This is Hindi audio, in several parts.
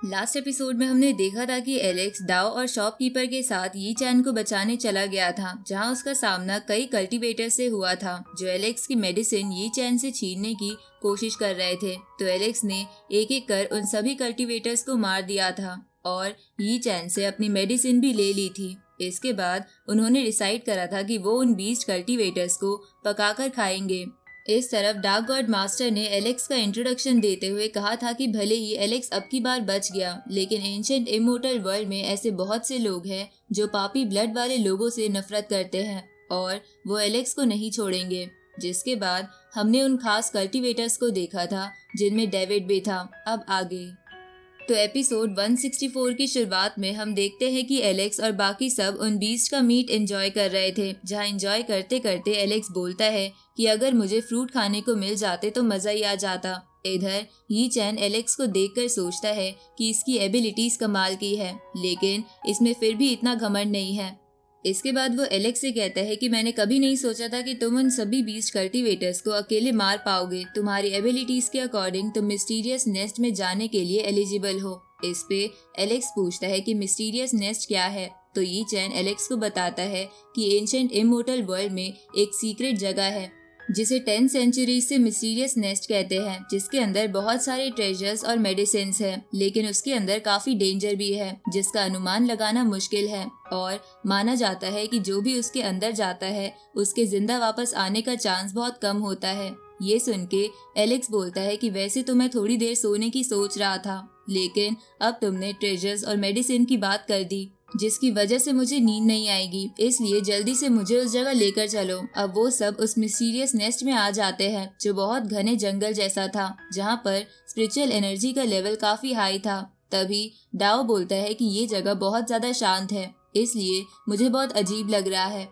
लास्ट एपिसोड में हमने देखा था कि एलेक्स डाओ और शॉपकीपर के साथ यी चैन को बचाने चला गया था, जहां उसका सामना कई कल्टीवेटर से हुआ था जो एलेक्स की मेडिसिन यी चैन से छीनने की कोशिश कर रहे थे। तो एलेक्स ने एक एक कर उन सभी कल्टीवेटर्स को मार दिया था और यी चैन से अपनी मेडिसिन भी ले ली थी। इसके बाद उन्होंने डिसाइड करा था कि वो उन 20 कल्टीवेटर्स को पकाकर खाएंगे। इस तरफ डार्क गॉड मास्टर ने एलेक्स का इंट्रोडक्शन देते हुए कहा था कि भले ही एलेक्स अब की बार बच गया, लेकिन एंशिएंट इमोर्टल वर्ल्ड में ऐसे बहुत से लोग हैं जो पापी ब्लड वाले लोगों से नफरत करते हैं और वो एलेक्स को नहीं छोड़ेंगे। जिसके बाद हमने उन खास कल्टीवेटर्स को देखा था जिनमें डेविड भी था। अब आगे तो एपिसोड 164 की शुरुआत में हम देखते हैं कि एलेक्स और बाकी सब उन बीस्ट का मीट एंजॉय कर रहे थे, जहां एंजॉय करते करते एलेक्स बोलता है कि अगर मुझे फ्रूट खाने को मिल जाते तो मजा ही आ जाता। इधर यी चैन एलेक्स को देखकर सोचता है कि इसकी एबिलिटीज कमाल की है, लेकिन इसमें फिर भी इतना घमंड नहीं है। इसके बाद वो एलेक्स से कहता है कि मैंने कभी नहीं सोचा था कि तुम उन सभी बीस्ट कल्टीवेटर्स को अकेले मार पाओगे। तुम्हारी एबिलिटीज के अकॉर्डिंग तुम मिस्टीरियस नेस्ट में जाने के लिए एलिजिबल हो। इस पे एलेक्स पूछता है कि मिस्टीरियस नेस्ट क्या है, तो यी चैन एलेक्स को बताता है कि एंशिएंट इमोर्टल वर्ल्ड में एक सीक्रेट जगह है जिसे 10 सेंचुरी से मिस्टीरियस नेस्ट कहते हैं, जिसके अंदर बहुत सारे ट्रेजर्स और मेडिसिन हैं, लेकिन उसके अंदर काफी डेंजर भी है जिसका अनुमान लगाना मुश्किल है। और माना जाता है कि जो भी उसके अंदर जाता है उसके जिंदा वापस आने का चांस बहुत कम होता है। ये सुन के एलेक्स बोलता है कि वैसे तो मैं थोड़ी देर सोने की सोच रहा था, लेकिन अब तुमने ट्रेजर्स और मेडिसिन की बात कर दी जिसकी वजह से मुझे नींद नहीं आएगी, इसलिए जल्दी से मुझे उस जगह लेकर चलो। अब वो सब उस मिस्टीरियस नेस्ट में आ जाते हैं जो बहुत घने जंगल जैसा था, जहाँ पर स्पिरिचुअल एनर्जी का लेवल काफी हाई था। तभी डाओ बोलता है कि ये जगह बहुत ज्यादा शांत है, इसलिए मुझे बहुत अजीब लग रहा है।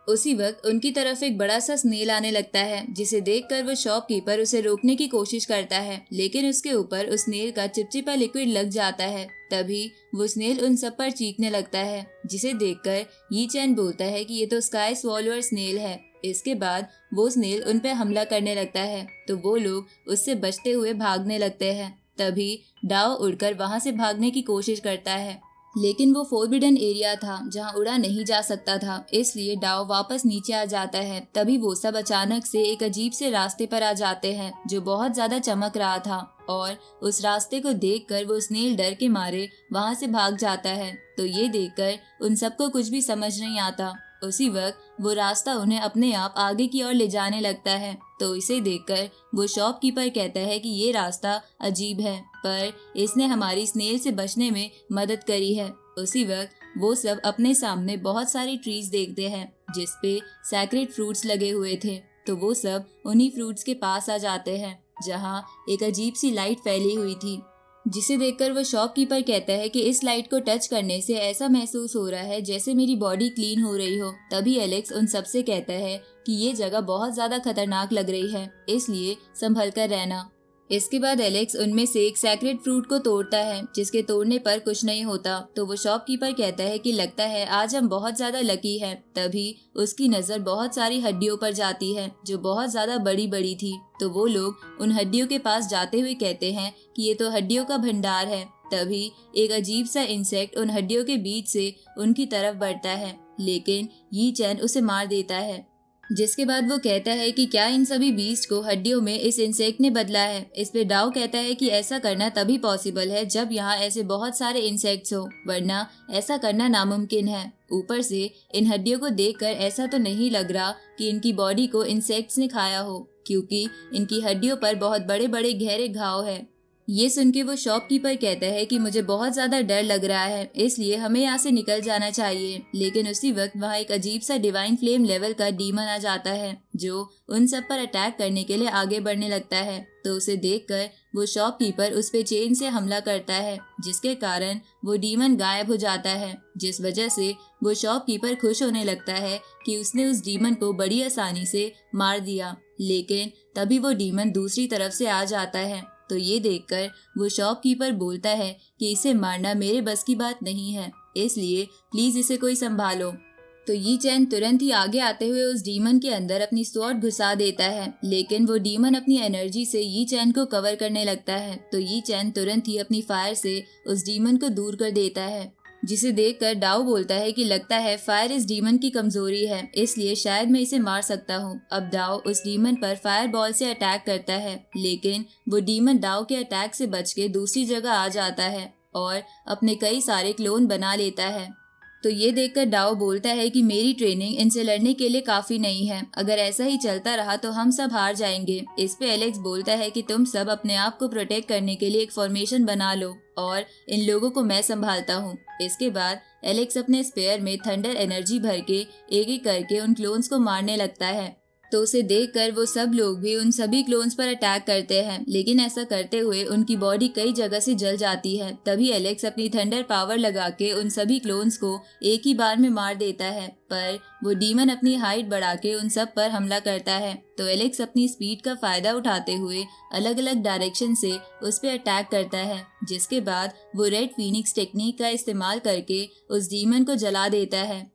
उसी वक्त उनकी तरफ एक बड़ा सा स्नेल आने लगता है, जिसे देखकर वो शॉपकीपर उसे रोकने की कोशिश करता है, लेकिन उसके ऊपर उस स्नेल का चिपचिपा लिक्विड लग जाता है। तभी वो स्नेल उन सब पर चीखने लगता है, जिसे देखकर यी चैन बोलता है कि ये तो स्काई स्वॉलोअर स्नेल है। इसके बाद वो स्नेल उन पर हमला करने लगता है, तो वो लोग उससे बचते हुए भागने लगते हैं। तभी डाओ उड़कर वहां से भागने की कोशिश करता है, लेकिन वो फोरबिडन एरिया था जहां उड़ा नहीं जा सकता था, इसलिए डाओ वापस नीचे आ जाता है। तभी वो सब अचानक से एक अजीब से रास्ते पर आ जाते हैं जो बहुत ज्यादा चमक रहा था, और उस रास्ते को देखकर वो स्नेल डर के मारे वहां से भाग जाता है। तो ये देखकर उन सबको कुछ भी समझ नहीं आता। उसी वक्त वो रास्ता उन्हें अपने आप आगे की ओर ले जाने लगता है, तो इसे देखकर वो शॉपकीपर कहता है कि ये रास्ता अजीब है, पर इसने हमारी स्नेल से बचने में मदद करी है। उसी वक्त वो सब अपने सामने बहुत सारी ट्रीज देखते हैं जिसपे सैक्रेड फ्रूट्स लगे हुए थे, तो वो सब उन्हीं फ्रूट्स के पास आ जाते हैं जहाँ एक अजीब सी लाइट फैली हुई थी, जिसे देखकर वो शॉपकीपर कहता है कि इस लाइट को टच करने से ऐसा महसूस हो रहा है जैसे मेरी बॉडी क्लीन हो रही हो। तभी एलेक्स उन सब से कहता है कि ये जगह बहुत ज्यादा खतरनाक लग रही है, इसलिए संभल कर रहना। इसके बाद एलेक्स उनमें से एक सैक्रेड फ्रूट को तोड़ता है, जिसके तोड़ने पर कुछ नहीं होता। तो वो शॉपकीपर कहता है कि लगता है आज हम बहुत ज्यादा लकी हैं। तभी उसकी नजर बहुत सारी हड्डियों पर जाती है जो बहुत ज्यादा बड़ी बड़ी थी, तो वो लोग उन हड्डियों के पास जाते हुए कहते हैं कि ये तो हड्डियों का भंडार है। तभी एक अजीब सा इंसेक्ट उन हड्डियों के बीच से उनकी तरफ बढ़ता है, लेकिन यी चैन उसे मार देता है। जिसके बाद वो कहता है कि क्या इन सभी बीस्ट को हड्डियों में इस इंसेक्ट ने बदला है। इस पे डाओ कहता है कि ऐसा करना तभी पॉसिबल है जब यहाँ ऐसे बहुत सारे इंसेक्ट्स हो, वरना ऐसा करना नामुमकिन है। ऊपर से इन हड्डियों को देखकर ऐसा तो नहीं लग रहा कि इनकी बॉडी को इंसेक्ट्स ने खाया हो, क्योंकि इनकी हड्डियों पर बहुत बड़े बड़े गहरे घाव है। ये सुन के वो शॉपकीपर कहता है कि मुझे बहुत ज्यादा डर लग रहा है, इसलिए हमें यहाँ से निकल जाना चाहिए। लेकिन उसी वक्त वहाँ एक अजीब सा डिवाइन फ्लेम लेवल का डीमन आ जाता है जो उन सब पर अटैक करने के लिए आगे बढ़ने लगता है। तो उसे देखकर वो शॉपकीपर उस पे चेन से हमला करता है, जिसके कारण वो डीमन गायब हो जाता है, जिस वजह से वो शॉपकीपर खुश होने लगता है कि उसने उस डीमन को बड़ी आसानी से मार दिया। लेकिन तभी वो डीमन दूसरी तरफ से आ जाता है, तो ये देखकर वो शॉपकीपर बोलता है कि इसे मारना मेरे बस की बात नहीं है, इसलिए प्लीज इसे कोई संभालो। तो यी चैन तुरंत ही आगे आते हुए उस डीमन के अंदर अपनी स्वॉर्ड घुसा देता है, लेकिन वो डीमन अपनी एनर्जी से यी चैन को कवर करने लगता है। तो यी चैन तुरंत ही अपनी फायर से उस डीमन को दूर कर देता है, जिसे देखकर डाओ बोलता है कि लगता है फायर इस डीमन की कमजोरी है, इसलिए शायद मैं इसे मार सकता हूँ। अब डाओ उस डीमन पर फायर बॉल से अटैक करता है, लेकिन वो डीमन डाओ के अटैक से बच के दूसरी जगह आ जाता है और अपने कई सारे क्लोन बना लेता है। तो ये देखकर डाओ बोलता है कि मेरी ट्रेनिंग इनसे लड़ने के लिए काफी नहीं है, अगर ऐसा ही चलता रहा तो हम सब हार जाएंगे। इस पे एलेक्स बोलता है कि तुम सब अपने आप को प्रोटेक्ट करने के लिए एक फॉर्मेशन बना लो और इन लोगों को मैं संभालता हूँ। इसके बाद एलेक्स अपने स्पेयर में थंडर एनर्जी भर के एक एक करके उन क्लोन्स को मारने लगता है। तो उसे देखकर वो सब लोग भी उन सभी क्लोन्स पर अटैक करते हैं, लेकिन ऐसा करते हुए उनकी बॉडी कई जगह से जल जाती है। तभी एलेक्स अपनी थंडर पावर लगा के उन सभी क्लोन्स को एक ही बार में मार देता है, पर वो डीमन अपनी हाइट बढ़ा के उन सब पर हमला करता है। तो एलेक्स अपनी स्पीड का फायदा उठाते हुए अलग अलग डायरेक्शन से उस पर अटैक करता है, जिसके बाद वो रेड फीनिक्स टेक्निक का इस्तेमाल करके उस डीमन को जला देता है,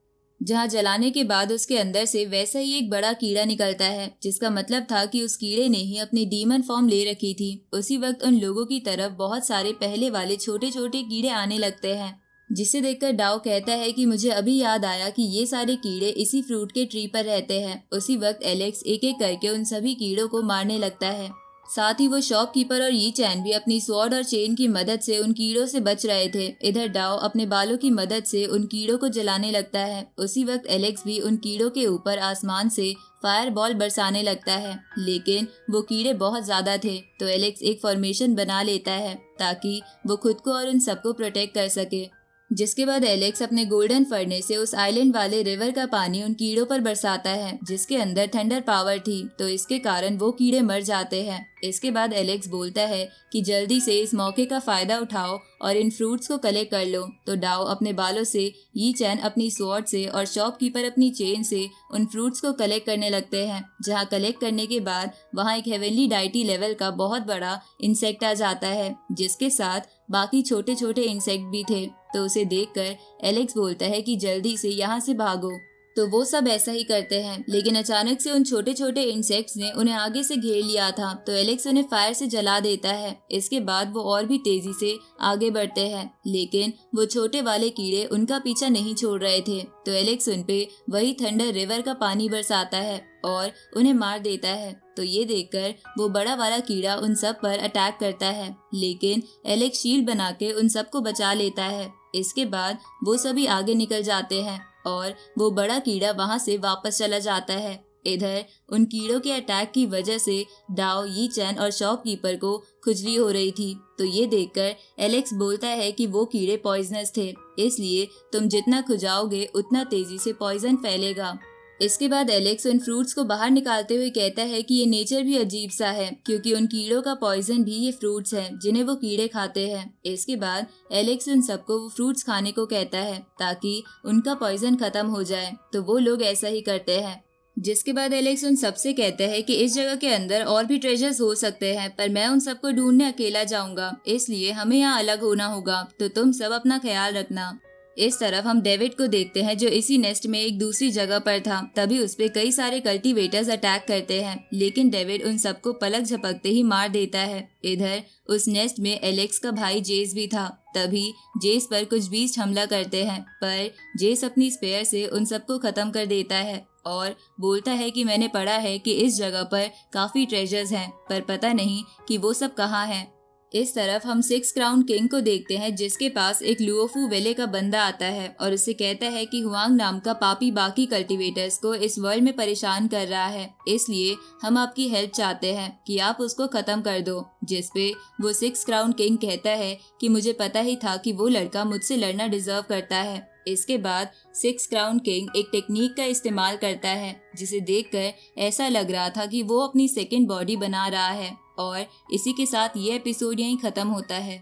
जहाँ जलाने के बाद उसके अंदर से वैसा ही एक बड़ा कीड़ा निकलता है, जिसका मतलब था कि उस कीड़े ने ही अपनी डीमन फॉर्म ले रखी थी। उसी वक्त उन लोगों की तरफ बहुत सारे पहले वाले छोटे छोटे कीड़े आने लगते हैं, जिसे देखकर डाओ कहता है कि मुझे अभी याद आया कि ये सारे कीड़े इसी फ्रूट के ट्री पर रहते हैं। उसी वक्त एलेक्स एक एक करके उन सभी कीड़ों को मारने लगता है। साथ ही वो शॉपकीपर और यी चैन भी अपनी स्वॉर्ड और चेन की मदद से उन कीड़ों से बच रहे थे। इधर डाओ अपने बालों की मदद से उन कीड़ों को जलाने लगता है। उसी वक्त एलेक्स भी उन कीड़ों के ऊपर आसमान से फायर बॉल बरसाने लगता है, लेकिन वो कीड़े बहुत ज्यादा थे। तो एलेक्स एक फॉर्मेशन बना लेता है ताकि वो खुद को और उन सबको प्रोटेक्ट कर सके। जिसके बाद एलेक्स अपने गोल्डन फर्नेस से उस आइलैंड वाले रिवर का पानी उन कीड़ों पर बरसाता है, जिसके अंदर थंडर पावर थी, तो इसके कारण वो कीड़े मर जाते हैं। इसके बाद एलेक्स बोलता है कि जल्दी से इस मौके का फायदा उठाओ और इन फ्रूट्स को कलेक्ट कर लो। तो डाओ अपने बालों से, यी चैन अपनी स्वॉर्ड से और शॉपकीपर अपनी चेन से उन फ्रूट्स को कलेक्ट करने लगते हैं, जहां कलेक्ट करने के बाद वहां एक हेवनली डाइटी लेवल का बहुत बड़ा इंसेक्ट आ जाता है, जिसके साथ बाकी छोटे छोटे इंसेक्ट भी थे। तो उसे देखकर एलेक्स बोलता है कि जल्दी से यहाँ से भागो। तो वो सब ऐसा ही करते हैं, लेकिन अचानक से उन छोटे छोटे इंसेक्ट्स ने उन्हें आगे से घेर लिया था। तो एलेक्स उन्हें फायर से जला देता है। इसके बाद वो और भी तेजी से आगे बढ़ते हैं, लेकिन वो छोटे वाले कीड़े उनका पीछा नहीं छोड़ रहे थे। तो एलेक्स उन पे वही थंडर रिवर का पानी बरसाता है और उन्हें मार देता है। तो ये देखकर वो बड़ा वाला कीड़ा उन सब पर अटैक करता है, लेकिन एलेक्स शील्ड बना के उन सबको बचा लेता है। इसके बाद वो सभी आगे निकल जाते हैं और वो बड़ा कीड़ा वहां से वापस चला जाता है। इधर उन कीड़ों के अटैक की वजह से डाओ, यी चैन और शॉपकीपर को खुजली हो रही थी। तो ये देखकर एलेक्स बोलता है कि वो कीड़े पॉइजनस थे, इसलिए तुम जितना खुजाओगे उतना तेजी से पॉइजन फैलेगा। इसके बाद एलेक्स उन फ्रूट्स को बाहर निकालते हुए कहता है कि ये नेचर भी अजीब सा है, क्योंकि उन कीड़ों का पॉइजन भी ये फ्रूट्स हैं जिन्हें वो कीड़े खाते हैं। इसके बाद एलेक्स उन सबको वो फ्रूट्स खाने को कहता है ताकि उनका पॉइजन खत्म हो जाए। तो वो लोग ऐसा ही करते हैं। जिसके बाद एलेक्स उन सबसे कहता है कि इस जगह के अंदर और भी ट्रेजर्स हो सकते हैं, पर मैं उन सबको ढूंढने अकेला जाऊंगा, इसलिए हमें यहाँ अलग होना होगा। तो तुम सब अपना ख्याल रखना। इस तरफ हम डेविड को देखते हैं, जो इसी नेस्ट में एक दूसरी जगह पर था। तभी उस पे कई सारे कल्टीवेटर्स अटैक करते हैं, लेकिन डेविड उन सबको पलक झपकते ही मार देता है। इधर उस नेस्ट में एलेक्स का भाई जेस भी था। तभी जेस पर कुछ बीस्ट हमला करते हैं, पर जेस अपनी स्पेयर से उन सबको खत्म कर देता है और बोलता है कि मैंने पढ़ा है कि इस जगह पर काफी ट्रेजर्स हैं, पर पता नहीं कि वो सब कहाँ हैं। इस तरफ हम 6 क्राउन किंग को देखते हैं, जिसके पास एक लुओफू वेले का बंदा आता है और उससे कहता है कि हुआंग नाम का पापी बाकी कल्टीवेटर्स को इस वर्ल्ड में परेशान कर रहा है, इसलिए हम आपकी हेल्प चाहते हैं कि आप उसको खत्म कर दो। जिसपे वो 6 क्राउन किंग कहता है कि मुझे पता ही था कि वो लड़का मुझसे लड़ना डिजर्व करता है। इसके बाद 6 क्राउन किंग एक टेक्निक का इस्तेमाल करता है, जिसे देखकर ऐसा लग रहा था कि वो अपनी सेकंड बॉडी बना रहा है। और इसी के साथ ये एपिसोड यहीं खत्म होता है।